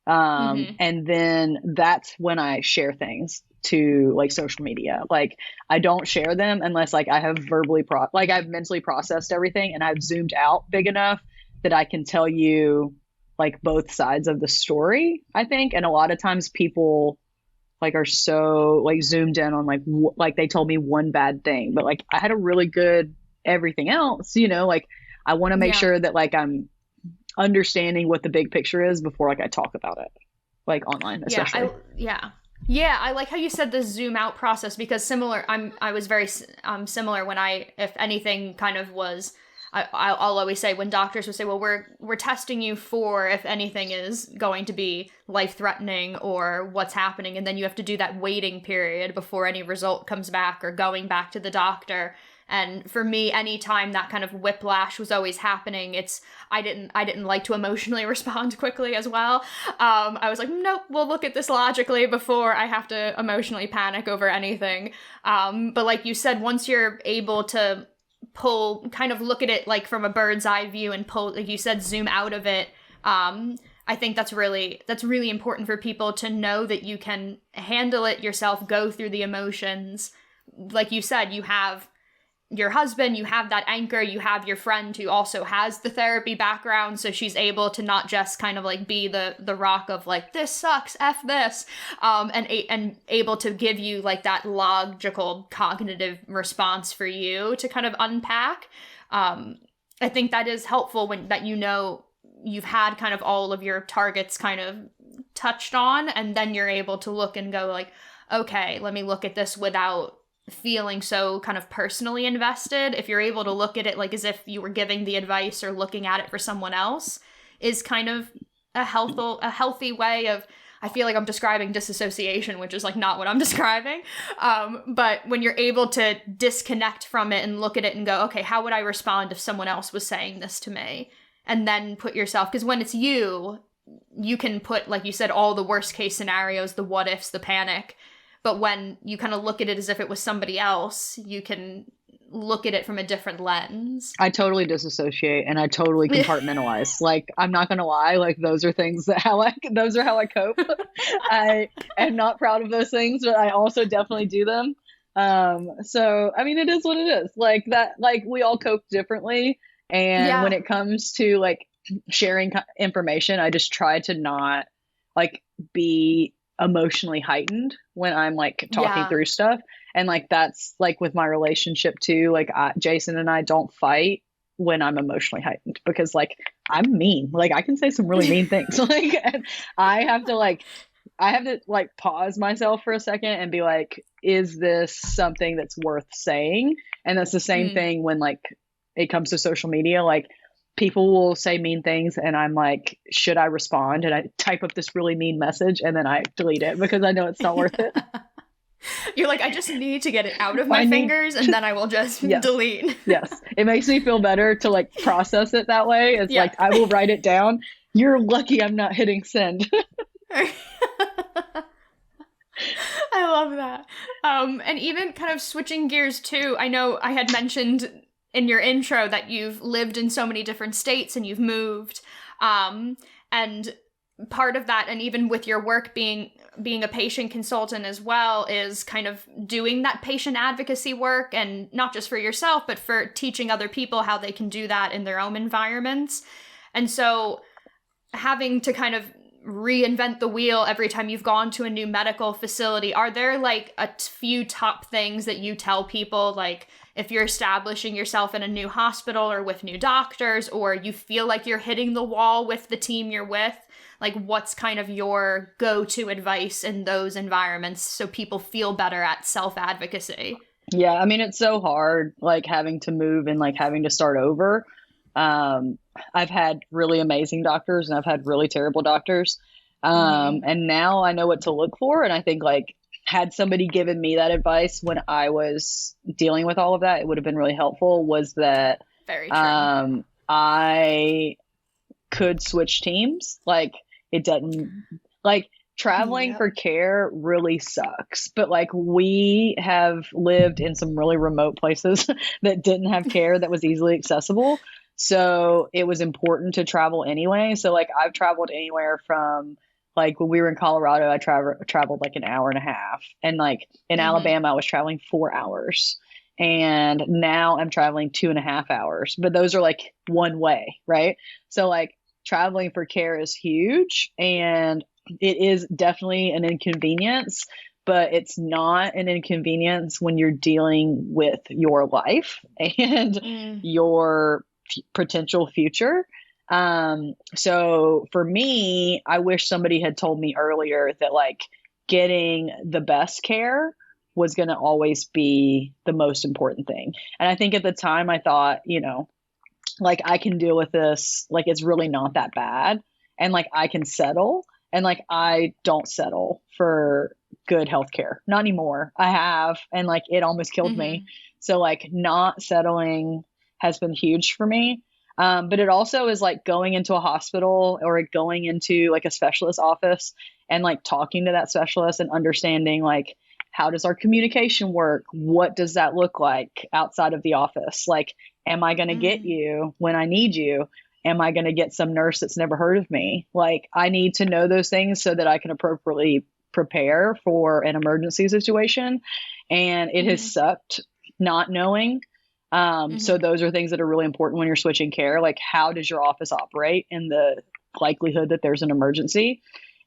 And then that's when I share things to like social media. Like I don't share them unless like I have I've mentally processed everything and I've zoomed out big enough that I can tell you like both sides of the story, I think. And a lot of times people like are so like zoomed in on like like they told me one bad thing, but like I had a really good everything else, you know, like I want to make sure that like I'm understanding what the big picture is before like I talk about it, like online especially. I like how you said the zoom out process, because I was very similar when if anything kind of was, I'll always say when doctors would say, well, we're testing you for if anything is going to be life-threatening or what's happening, and then you have to do that waiting period before any result comes back or going back to the doctor. And for me, anytime that kind of whiplash was always happening, I didn't like to emotionally respond quickly as well. I was like, nope, we'll look at this logically before I have to emotionally panic over anything. But like you said, once you're able to kind of look at it like from a bird's eye view and pull, like you said, zoom out of it, I think that's really important for people to know that you can handle it yourself, go through the emotions. Like you said, you have your husband, you have that anchor, you have your friend who also has the therapy background, so she's able to not just kind of like be the rock of like, this sucks, F this, and able to give you like that logical cognitive response for you to kind of unpack. I think that is helpful that you know you've had kind of all of your targets kind of touched on, and then you're able to look and go like, okay, let me look at this without feeling so kind of personally invested. If you're able to look at it like as if you were giving the advice or looking at it for someone else, is kind of a healthy way of, I feel like I'm describing disassociation, which is like not what I'm describing. But when you're able to disconnect from it and look at it and go, okay, how would I respond if someone else was saying this to me? And then put yourself, because when it's you can put, like you said, all the worst case scenarios, the what ifs, the panic. But when you kind of look at it as if it was somebody else, you can look at it from a different lens. I totally disassociate and I totally compartmentalize. Like, I'm not going to lie. Like, those are how I cope. I am not proud of those things, but I also definitely do them. So, I mean, it is what it is. Like that, like we all cope differently. And when it comes to like sharing information, I just try to not like be emotionally heightened when I'm like talking through stuff. And like that's like with my relationship too, like Jason and I don't fight when I'm emotionally heightened, because like I'm mean, like I can say some really mean things, like, and I have to like pause myself for a second and be like, is this something that's worth saying? And that's the same thing when like it comes to social media. Like people will say mean things and I'm like, should I respond? And I type up this really mean message and then I delete it because I know it's not worth it. You're like, I just need to get it out of my fingers and then I will just delete. Yes. It makes me feel better to like process it that way. It's like, I will write it down. You're lucky I'm not hitting send. I love that. And even kind of switching gears too, I know I had mentioned in your intro that you've lived in so many different states and you've moved. And part of that, and even with your work being a patient consultant as well, is kind of doing that patient advocacy work, and not just for yourself, but for teaching other people how they can do that in their own environments. And so having to kind of reinvent the wheel every time you've gone to a new medical facility, are there like a few top things that you tell people, like if you're establishing yourself in a new hospital or with new doctors, or you feel like you're hitting the wall with the team you're with? Like, what's kind of your go-to advice in those environments so people feel better at self-advocacy? Yeah, I mean, it's so hard, like, having to move and, like, having to start over. I've had really amazing doctors and I've had really terrible doctors. And now I know what to look for. And I think, like, had somebody given me that advice when I was dealing with all of that, it would have been really helpful, was that very true. I could switch teams. Like, it doesn't, like, traveling for care really sucks, but like, we have lived in some really remote places that didn't have care that was easily accessible. So it was important to travel anyway. So like, I've traveled anywhere from, like, when we were in Colorado, I traveled like an hour and a half, and like in Alabama, I was traveling 4 hours, and now I'm traveling 2.5 hours, but those are like one way. Right. So like, traveling for care is huge, and it is definitely an inconvenience, but it's not an inconvenience when you're dealing with your life and your potential future. So for me, I wish somebody had told me earlier that like getting the best care was going to always be the most important thing. And I think at the time I thought, you know, like, I can deal with this, like, it's really not that bad, and like, I can settle, and like, I don't settle for good healthcare, not anymore. I have, and like, it almost killed me. So like, not settling has been huge for me. But it also is like going into a hospital or going into like a specialist office and like talking to that specialist and understanding, like, how does our communication work? What does that look like outside of the office? Like, am I going to get you when I need you? Am I going to get some nurse that's never heard of me? Like, I need to know those things so that I can appropriately prepare for an emergency situation. And it has sucked not knowing. So those are things that are really important when you're switching care. Like, how does your office operate in the likelihood that there's an emergency?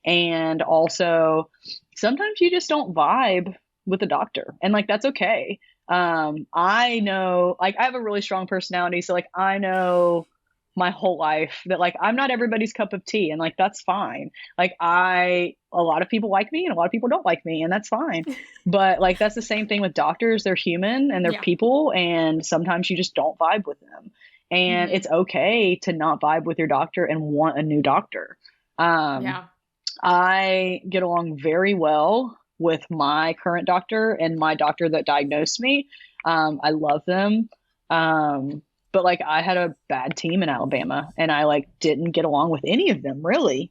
And also, sometimes you just don't vibe with the doctor, and like, that's okay. I know, like, I have a really strong personality. So like, I know my whole life that like, I'm not everybody's cup of tea, and like, that's fine. Like, a lot of people like me and a lot of people don't like me, and that's fine. But like, that's the same thing with doctors. They're human and they're people, and sometimes you just don't vibe with them, and it's okay to not vibe with your doctor and want a new doctor. I get along very well with my current doctor and my doctor that diagnosed me. I love them. But like, I had a bad team in Alabama, and I like didn't get along with any of them really.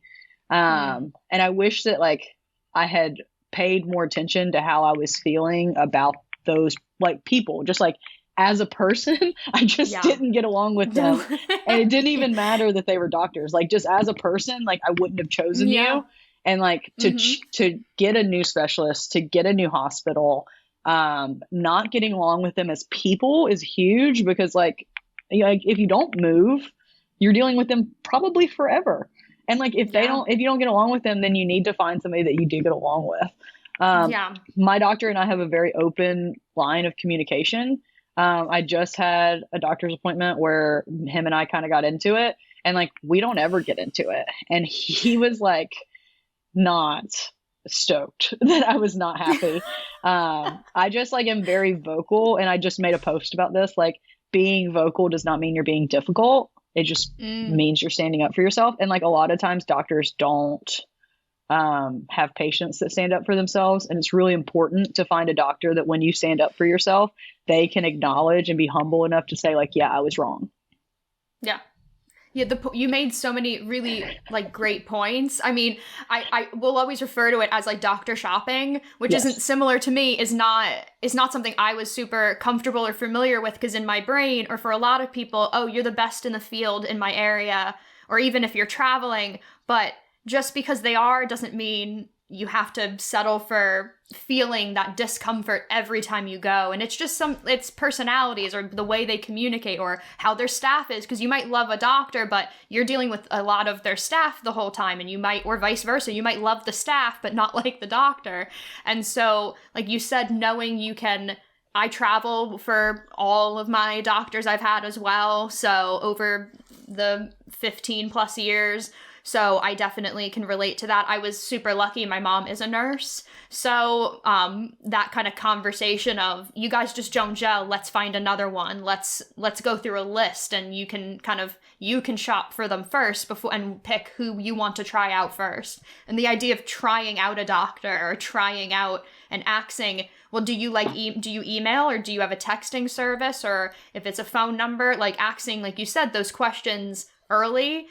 And I wish that like I had paid more attention to how I was feeling about those like people, just like as a person. I just didn't get along with them. And it didn't even matter that they were doctors. Like, just as a person, like, I wouldn't have chosen you. And like, to get a new specialist, to get a new hospital, not getting along with them as people is huge, because like if you don't move, you're dealing with them probably forever. And like, if you don't get along with them, then you need to find somebody that you do get along with. My doctor and I have a very open line of communication. I just had a doctor's appointment where him and I kind of got into it, and like, we don't ever get into it. And he was like, not stoked that I was not happy. I just like am very vocal, and I just made a post about this. Like, being vocal does not mean you're being difficult. It just means you're standing up for yourself. And like, a lot of times doctors don't have patients that stand up for themselves. And it's really important to find a doctor that when you stand up for yourself, they can acknowledge and be humble enough to say like, yeah, I was wrong. Yeah. Yeah, you made so many really like great points. I mean, I will always refer to it as like doctor shopping, which Yes. isn't similar to me, is not something I was super comfortable or familiar with, because in my brain, or for a lot of people, oh, you're the best in the field in my area, or even if you're traveling, but just because they are doesn't mean you have to settle for feeling that discomfort every time you go. And it's just it's personalities or the way they communicate or how their staff is. Because you might love a doctor, but you're dealing with a lot of their staff the whole time, and you might, or vice versa, you might love the staff, but not like the doctor. And so, like you said, knowing I travel for all of my doctors I've had as well. So over the 15 plus years, so I definitely can relate to that. I was super lucky. My mom is a nurse. So that kind of conversation of, you guys just don't gel, let's find another one. Let's go through a list, and you can shop for them first before and pick who you want to try out first. And the idea of trying out a doctor or trying out and asking, well, do you do you email, or do you have a texting service, or if it's a phone number, like asking, like you said, those questions early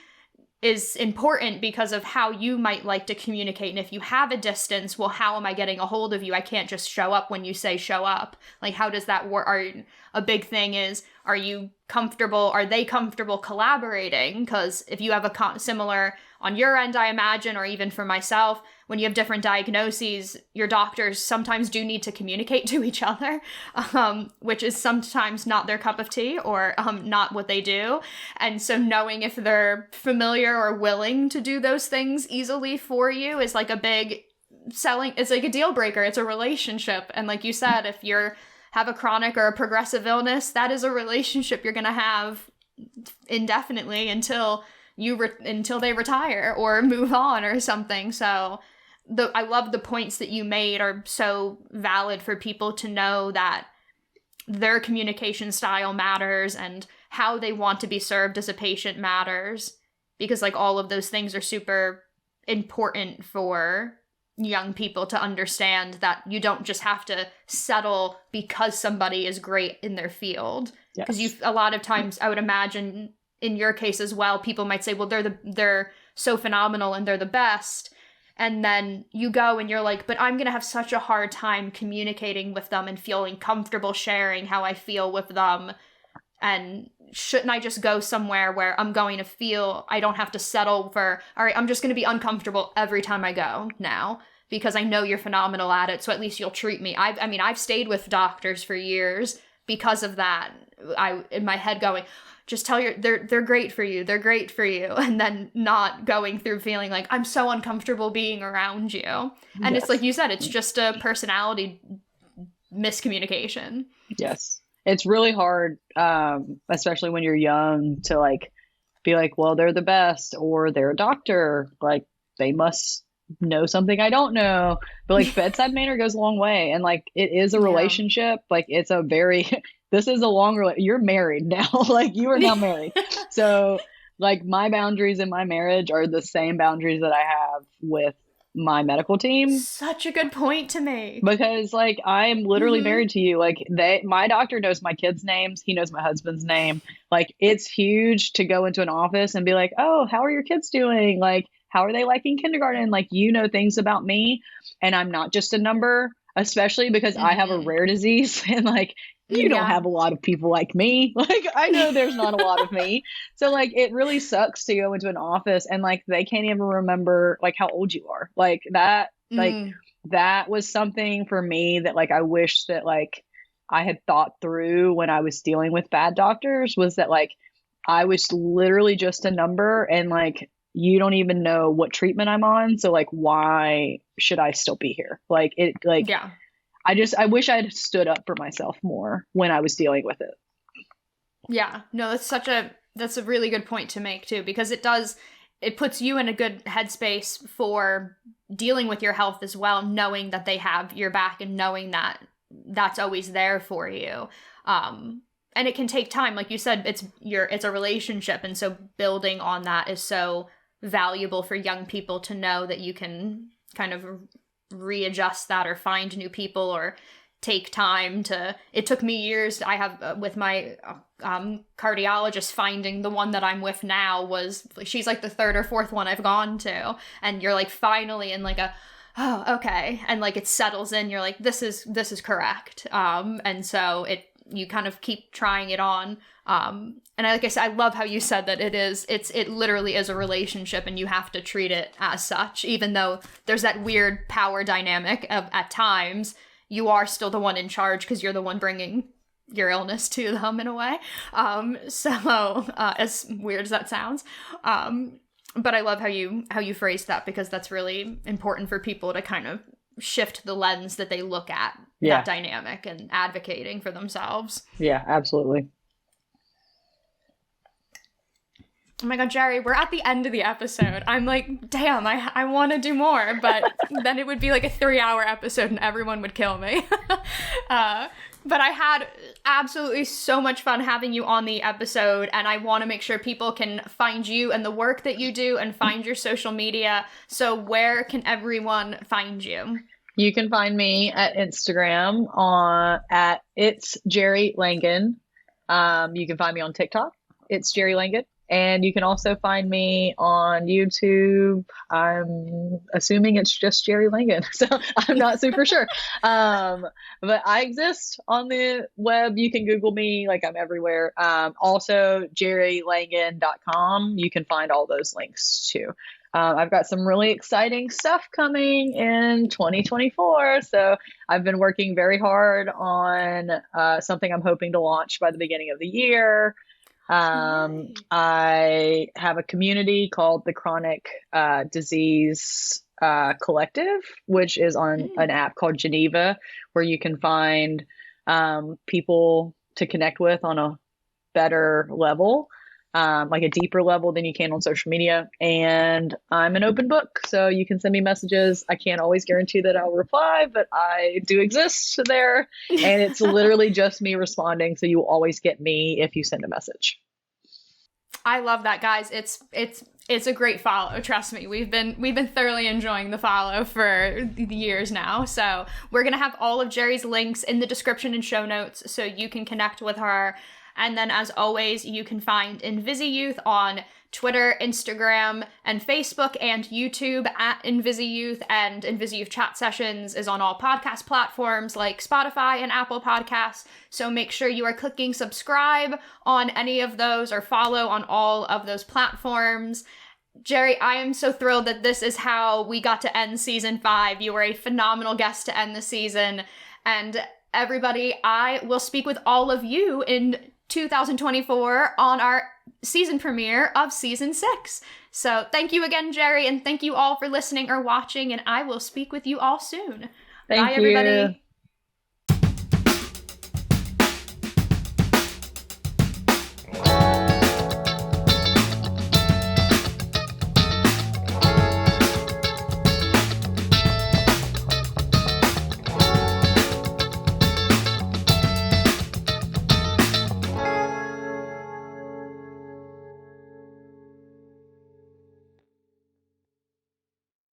is important because of how you might like to communicate. And if you have a distance, well, how am I getting a hold of you? I can't just show up when you say show up. Like, how does that work? A big thing is, are they comfortable collaborating? Because if you have a similar on your end, I imagine, or even for myself, when you have different diagnoses, your doctors sometimes do need to communicate to each other, which is sometimes not their cup of tea, or not what they do. And so knowing if they're familiar or willing to do those things easily for you is like a big it's like a deal breaker. It's a relationship. And like you said, if have a chronic or a progressive illness, that is a relationship you're going to have indefinitely until they retire or move on or something. So I love the points that you made are so valid for people to know that their communication style matters and how they want to be served as a patient matters, because like all of those things are super important for young people to understand, that you don't just have to settle because somebody is great in their field. Because a lot of times, I would imagine in your case as well, people might say, well, they're so phenomenal and they're the best. And then you go and you're like, but I'm going to have such a hard time communicating with them and feeling comfortable sharing how I feel with them. And shouldn't I just go somewhere where I'm going to feel I don't have to settle for, all right, I'm just going to be uncomfortable every time I go now, because I know you're phenomenal at it, so at least you'll treat me. I've stayed with doctors for years because of that. In my head going, just tell they're great for you. They're great for you. And then not going through feeling like I'm so uncomfortable being around you. And It's like you said, it's just a personality miscommunication. Yes. It's really hard, especially when you're young, to like be like, well, they're the best, or they're a doctor. Like, they must know something I don't know. But like bedside manner goes a long way. And like, it is a relationship. Like, it's a very... This is a long you're married now. Like, you are now married. So like, my boundaries in my marriage are the same boundaries that I have with my medical team. Such a good point to make. Because like, I'm literally married to you. Like, my doctor knows my kids' names. He knows my husband's name. Like, it's huge to go into an office and be like, oh, how are your kids doing? Like, how are they liking kindergarten? Like, you know things about me, and I'm not just a number, especially because I have a rare disease, and like, you don't have a lot of people like me. Like, I know there's not a lot of me. So like, it really sucks to go into an office and like, they can't even remember like how old you are. Like that, that was something for me that like, I wish that like I had thought through when I was dealing with bad doctors, was that like, I was literally just a number, and like, you don't even know what treatment I'm on. So like, why should I still be here? Like I wish I had stood up for myself more when I was dealing with it. Yeah, no, that's a really good point to make too, because it puts you in a good headspace for dealing with your health as well, knowing that they have your back and knowing that that's always there for you. And it can take time. Like you said, it's a relationship. And so building on that is so valuable for young people to know that you can kind of readjust that or find new people or take time to. It took me years. I have with my cardiologist, finding the one that I'm with now she's like the third or fourth one I've gone to, and you're like finally in like a, oh, okay, and like it settles in. You're like, this is correct, and so you kind of keep trying it on. And like I said, I love how you said that it literally is a relationship, and you have to treat it as such, even though there's that weird power dynamic of at times. You are still the one in charge because you're the one bringing your illness to them in a way. So as weird as that sounds, but I love how you phrased that, because that's really important for people to kind of shift the lens that they look at that dynamic and advocating for themselves. Yeah, absolutely. Oh my God, Gerry, we're at the end of the episode. I'm like, damn, I want to do more, but then it would be like a 3-hour episode and everyone would kill me. But I had absolutely so much fun having you on the episode, and I want to make sure people can find you and the work that you do and find your social media. So where can everyone find you? You can find me at Instagram at It's Gerry Langan. You can find me on TikTok. It's Gerry Langan. And you can also find me on YouTube. I'm assuming it's just Gerry Langan, so I'm not super sure. But I exist on the web. You can Google me, like I'm everywhere. Also, GerryLangan.com. You can find all those links too. I've got some really exciting stuff coming in 2024. So I've been working very hard on something I'm hoping to launch by the beginning of the year. I have a community called the Chronic Disease Collective, which is on an app called Geneva, where you can find people to connect with on a better level, like a deeper level than you can on social media. And I'm an open book, so you can send me messages. I can't always guarantee that I'll reply, but I do exist there. And it's literally just me responding, so you will always get me if you send a message. I love that, guys. It's a great follow. Trust me, we've been thoroughly enjoying the follow for years now. So we're gonna have all of Gerry's links in the description and show notes, so you can connect with her. And then, as always, you can find InvisiYouth on Twitter, Instagram, and Facebook, and YouTube at InvisiYouth. And InvisiYouth Chat Sessions is on all podcast platforms like Spotify and Apple Podcasts. So make sure you are clicking subscribe on any of those or follow on all of those platforms. Gerry, I am so thrilled that this is how we got to end season 5. You were a phenomenal guest to end the season. And everybody, I will speak with all of you in 2024 on our season premiere of season 6. So thank you again, Gerry, and thank you all for listening or watching, and I will speak with you all soon. Bye, everybody.